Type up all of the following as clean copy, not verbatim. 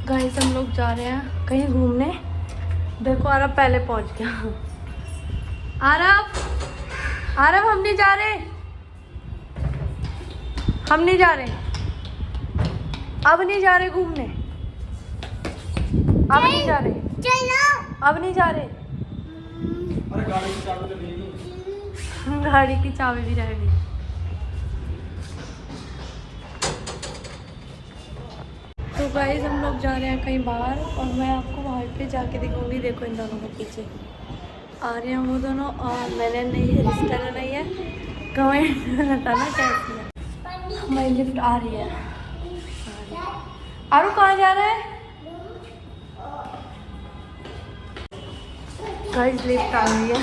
Guys हम लोग जा रहे हैं कहीं घूमने। देखो आरब पहले पहुंच गया। आरब आरब हम नहीं जा रहे, हम नहीं जा रहे, अब नहीं जा रहे घूमने, अब नहीं जा रहे, अब नहीं जा रहे। अरे गाड़ी की चाबी तो नहीं। गाड़ी की चाबी भी रह गई। तो गाइस हम लोग जा रहे हैं कहीं बाहर और मैं आपको वहाँ पे जाके दिखाऊंगी। देखो इन दोनों के पीछे आ रहे हैं वो दोनों, और मैंने नई हेयर स्टाइल बनाई है। कमेंट बताना कैसी है। हमारी लिफ्ट आ रही है। आरू कहाँ जा रहा है? गाइस लिफ्ट आ रही है,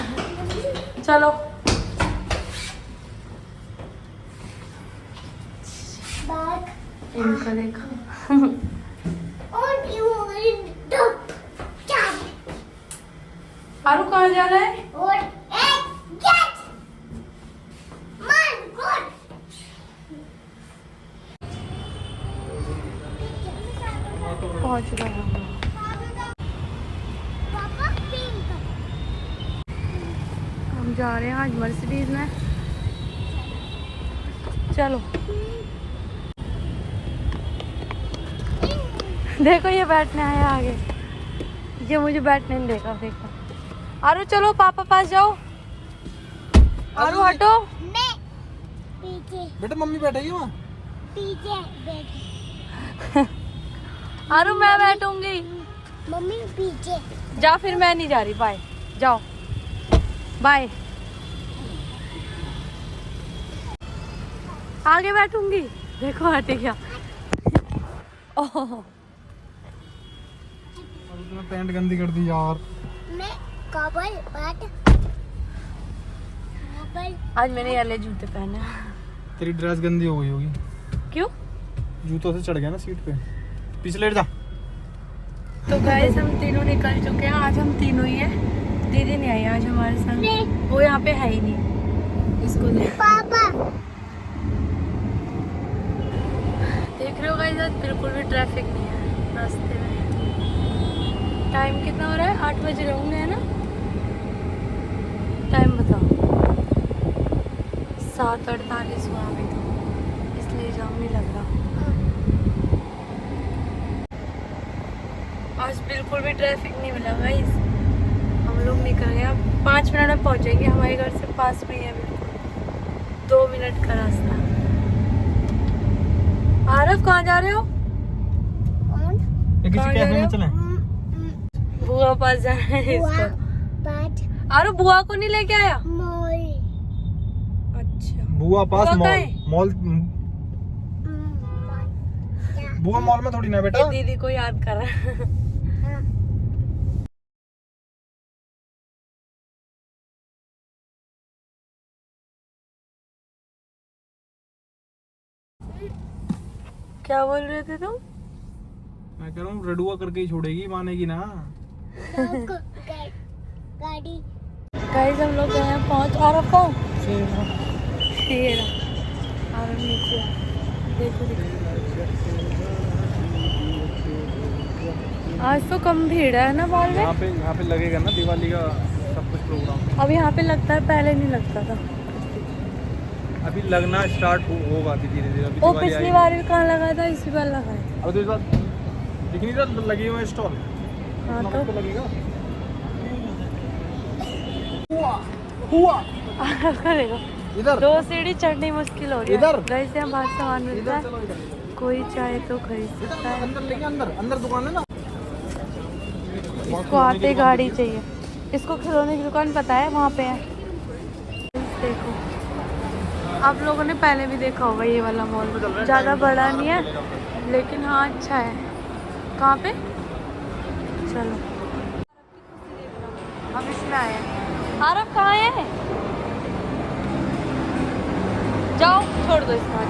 चलो। इनका देखो। आरू कहाँ जा रहा है? पहुंच रहे हैं हम। हम जा रहे हैं आज मर्सिडीज में, चलो। देखो ये बैठने आया आगे, ये मुझे बैठने नहीं देगा। देखो आरू चलो पापा पास जाओ। आरू हटो। बेटा मम्मी बैठेगी वहाँ पीछे बैठ। आरू मैं बैठूंगी। मम्मी पीछे। जा फिर, मैं नहीं जा रही, बाय। जाओ बाय। आगे बैठूंगी। देखो हट गया। ओह तूने पैंट गंदी कर दी यार। मैं कबल बैठ। कबल। आज मैंने ये जूते पहने। तेरी ड्रेस गंदी हो गई होगी। क्यों? जूतों से चढ़ गया ना सीट पे। पीछे लेट जा। तो गाइस हम तीनों निकल चुके हैं। आज हम तीनों ही हैं, दीदी नहीं आई आज हमारे संग, वो यहाँ पे है ही नहीं। इसको ले पापा। देख रहे हो गाइस, आज बिल्कुल भी ट्रैफिक नहीं है रास्ते में। टाइम कितना हो रहा है? 8 बज रहे होंगे, है ना? टाइम बताओ। 7:48 हुआ अभी तो, इसलिए जाम नहीं लग रहा। आज बिल्कुल भी ट्रैफिक नहीं मिला गाइस। हम लोग निकल गए, अब 5 मिनट में पहुंचेंगे। हमारे घर से पास में ही है, बिल्कुल 2 मिनट का रास्ता। आरफ कहाँ जा रहे हो? किसी कहाँ जा कैफे रहे में हो? चलें? बुआ पास जाना है इसको। बैठ। आरफ बुआ को नहीं लेके आया? मोल। अच्छा बुआ पास बुआ कहाँ मॉल है? मॉल। बुआ मॉल में थोड़ी ना बेटा। ये दीदी को याद कर रहा है। क्या बोल रहे थे तुम? मैं कह रहा हूँ रडुआ करके ही छोड़ेगी, मानेगी ना। गाड़ी। गाइस हम लोग गए हैं पहुंच। आरफ को शेर आरफ नीचे देखो देखो। आज तो कम भीड़ है ना मॉल में। यहाँ पे लगेगा ना दिवाली का सब कुछ प्रोग्राम। अब यहाँ पे लगता है, पहले नहीं लगता था। अभी लगना स्टार्ट होगा धीरे धीरे। अभी वो दिवाली पिछली आएगी। बार भी कहाँ लगा था, इसी बार लगा है। अब तो इस बार दिख नहीं रहा लगे हुए स्टॉल। हाँ तो तो लगेगा। हुआ आरफ करेगा। इधर 2 सीढ़ी चढ़नी मुश्किल हो रही है। इधर। गाइस से हम बाहर सामान मिलता इधर चलो है, इधर। कोई चाहे तो खरीद सकता है। अंदर लेंगे, अंदर अंदर दुकान है ना। इसको आते गाड़ी चाहिए। इसको खिलौने की दुकान पता है, वहाँ पे है। देखो आप लोगों ने पहले भी देखा होगा ये वाला मॉल। ज़्यादा बड़ा नहीं है लेकिन हाँ अच्छा है। कहाँ पे? चलो अब इसमें आए हैं। आरफ कहाँ है? जाओ छोड़ दो इसको आज।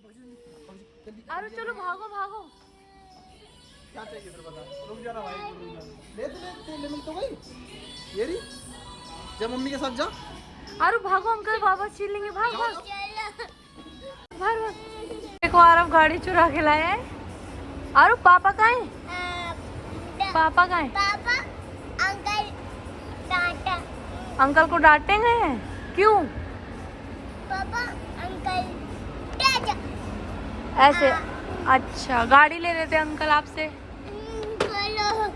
अरे चलो भागो भागो। क्या चाहिए फिर बता। रुक जा ना भाई, रुक जा। ले मिल तो गई ये रही। जा मम्मी के साथ जा। अरे भागो अंकल वापस छीन लेंगे। भाग भाग चलो भाग भाग। देखो आरव गाड़ी चुरा के लाया है। अरे पापा कहाँ है? पापा कहाँ है? पापा अंकल टाटा। अंकल को डांटेंगे? क्यों? पापा अंकल टाटा। ऐसे? अच्छा गाड़ी ले लेते अंकल आपसे। बोलो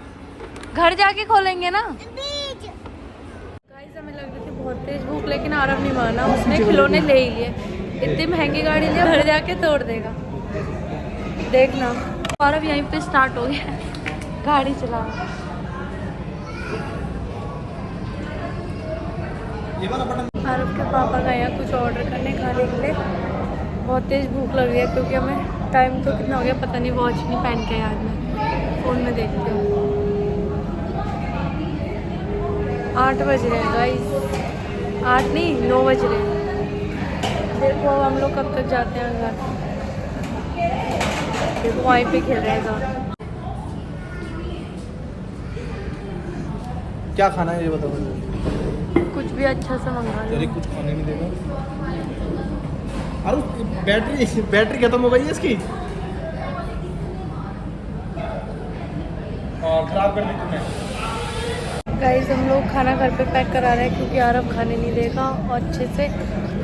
घर जाके खोलेंगे ना। बीज। गाइस हमें लग रही थी बहुत तेज भूख, लेकिन आरव नहीं माना, उसने खिलौने ले ही लिए। इतनी महंगी गाड़ी ले, घर जाके तोड़ देगा देखना। आरव यहीं पे स्टार्ट हो गया गाड़ी चलाना। आरव के पापा गए हैं कुछ ऑर्डर करने खाने के लिए। बहुत तेज भूख लग रही है क्योंकि हमें टाइम तो कितना हो गया पता नहीं, वॉच नहीं पहन के याद में, फ़ोन में देखती हूँ। 8 बज रहे हैं गाइस। 8 नहीं 9 बज रहे हैं। देखो अब हम लोग कब तक जाते हैं घर। देखो वहीं पे खेल रहे हैं घर। क्या खाना है ये बताओ। कुछ भी अच्छा सा मंगा लो। तेरे कुछ खाने नहीं देगा। अरे बैटरी खत्म हो गई है इसकी और खराब कर दी तुमने। गाइस हम लोग खाना घर पे पैक करा रहे हैं क्योंकि आरव खाने नहीं देगा और अच्छे से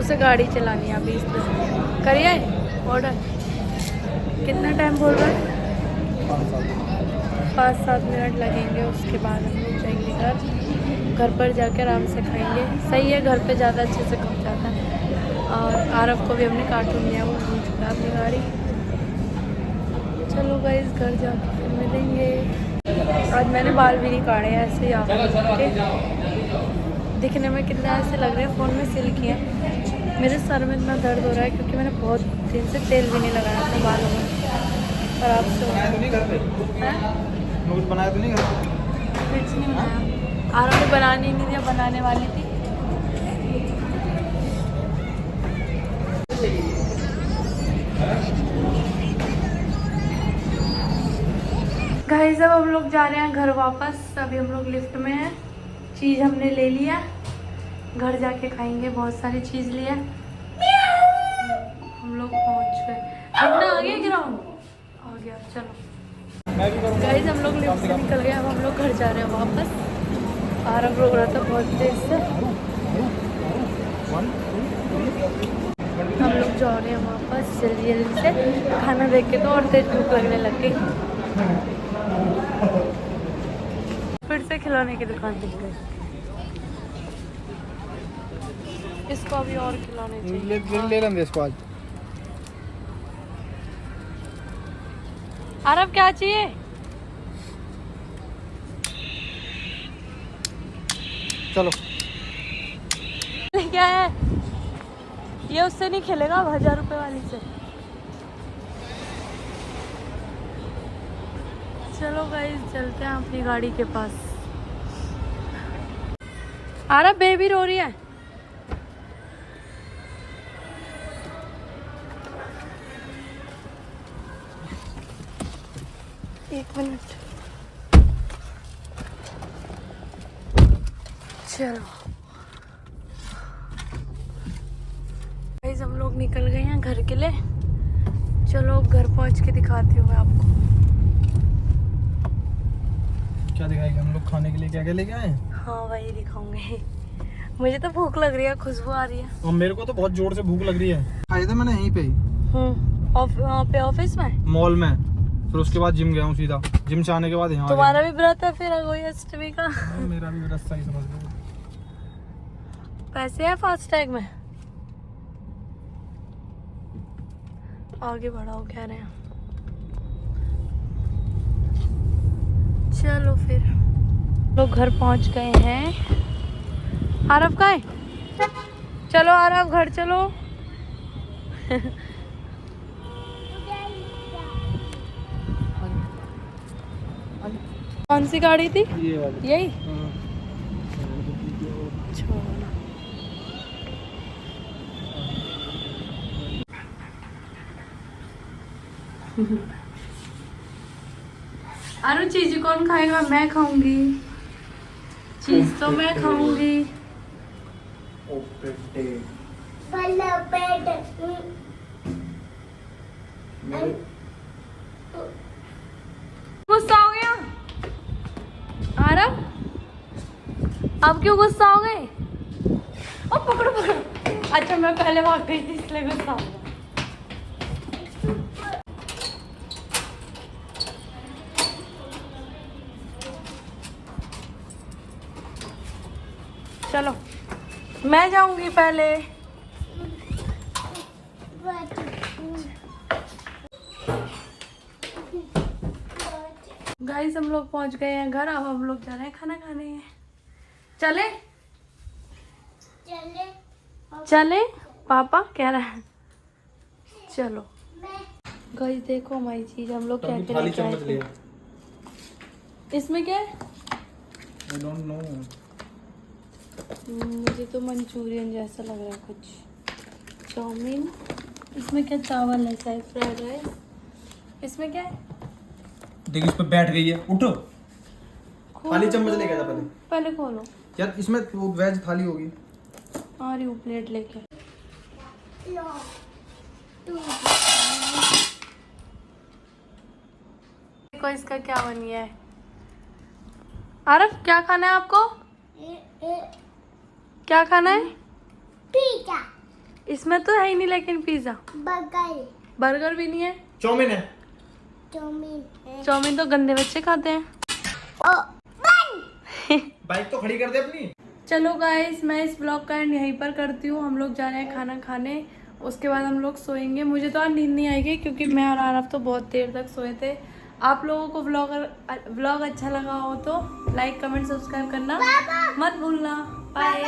उसे गाड़ी चलानी है। अभी इस तरह करिए ऑर्डर। कितना टाइम बोल रहा है? 5-7 मिनट लगेंगे। उसके बाद हम लोग जाएंगे घर पर जाकर आराम से खाएंगे। सही है, घर पे ज़्यादा अच्छे से पक जाता है। और आरव को भी हमने कार्टून लिया, वो भूल चुका अपनी गाड़ी। चलो गाइस घर जाके फिर मिलेंगे। आज मैंने बाल भी नहीं काटे हैं, ऐसे ही आके दिखने में कितना ऐसे लग रहे हैं, फ़ोन में सिल्की है। मेरे सर में इतना दर्द हो रहा है क्योंकि मैंने बहुत दिन से तेल भी नहीं लगाया अपने बालों में। और आपसे कुछ बनाया तो नहीं घर? कुछ नहीं बनाया। आरव ने बनाने नहीं दिया, बनाने वाली थी। गाइस अब हम लोग जा रहे हैं घर वापस। अभी हम लोग लिफ्ट में हैं। चीज़ हमने ले लिया, घर जाके खाएंगे। बहुत सारी चीज़ लिया। हम लोग पहुंच गए। कितना आ गया ग्राउंड? आ गया। चलो गाइस हम लोग लिफ्ट से निकल गए। अब हम लोग घर जा रहे हैं वापस। आरव रो रहा था बहुत तेज से। हम लोग जा रहे हैं वापस जल्दी जल्दी से। खाना देख के तो और तेज भूख लगने लग गई। फिर से खिलौने की दुकान दिख गई। इसको अभी और खिलौने चाहिए। ले लेंगे इसको आज। आरव क्या चाहिए? चलो क्या है ये? उससे नहीं खेलेगा 1000 रुपए वाली से। चलो गाइस चलते हैं अपनी गाड़ी के पास। आरव बेबी रो रही है। एक मिनट। चलो गाइस हम लोग निकल गए हैं घर के लिए। चलो घर पहुंच के दिखाती हूँ मैं आपको। क्या दिखाएंगे हम लोग खाने के लिए? क्या क्या लेके आए हैं? हाँ वही दिखाऊंगे। मुझे तो भूख लग रही है, खुशबू आ रही है। और मेरे को तो बहुत जोर से भूख लग रही है। खाए थे मैंने यहीं पे ही। वहाँ पे ऑफिस में, मॉल में। फिर उसके बाद जिम गया हूँ सीधा। जिम से आने के बाद यहाँ तुम्हारा भी व्रत है फिर अगोई अष्टमी का? मेरा भी रास्ता ही समझ लो। पैसे है फास्टैग में? आगे बढ़ाओ कह रहे हैं। चलो फिर लोग घर पहुंच गए हैं। आरव का है? चलो आरव घर चलो। कौन सी गाड़ी थी? ये वाली। यही? अरे चीज कौन खाएगा? मैं खाऊंगी चीज, तो मैं खाऊंगी। ओ बेटे पहले पेट मेरे गुस्सा हो गया आरव? अब क्यों गुस्सा हो गए? ओ पकड़ो पकड़ो। अच्छा मैं पहले भाग गई थी इसलिए गुस्सा हो गया। चलो मैं जाऊंगी पहले। गाइस हम लोग पहुंच गए हैं घर। अब हम लोग जा रहे हैं खाना खाने। चले चले चले पापा कह रहा है चलो। गाइस देखो हमारी चीज, हम लोग क्या क्या थाली लेके आए चम्मच थे। ले। इसमें क्या है? I don't know. मुझे तो मंचूरियन जैसा लग रहा है कुछ। चाउमीन। इसमें क्या? चावल है शायद, फ्राइड राइस। इसमें क्या है? देख इस पे बैठ गई है, उठो। खोलो थाली चम्मच तो। लेके आ जा पहले। पहले खोलो। यार इसमें वो वेज थाली होगी। आ रही हूँ प्लेट लेके। लो तू देखो इसका क्या बन गया है। आरफ क्या खाना है आपको? क्या खाना है? पिज़्ज़ा इसमें तो है ही नहीं लेकिन पिज्जा। बर्गर बर्गर भी नहीं है। चाउमीन है। चाउमीन है। चाउमीन तो गंदे बच्चे खाते हैं। ओ बन बाइक तो खड़ी कर दे अपनी। चलो गाइस मैं इस ब्लॉग का एंड यहीं पर करती हूँ। हम लोग जा रहे हैं खाना खाने, उसके बाद हम लोग सोएंगे। मुझे तो आज नींद नहीं आएगी क्योंकि मैं और आरफ तो बहुत देर तक सोए थे। आप लोगों को ब्लॉग अच्छा लगा हो तो लाइक कमेंट सब्सक्राइब करना मत भूलना। बाय।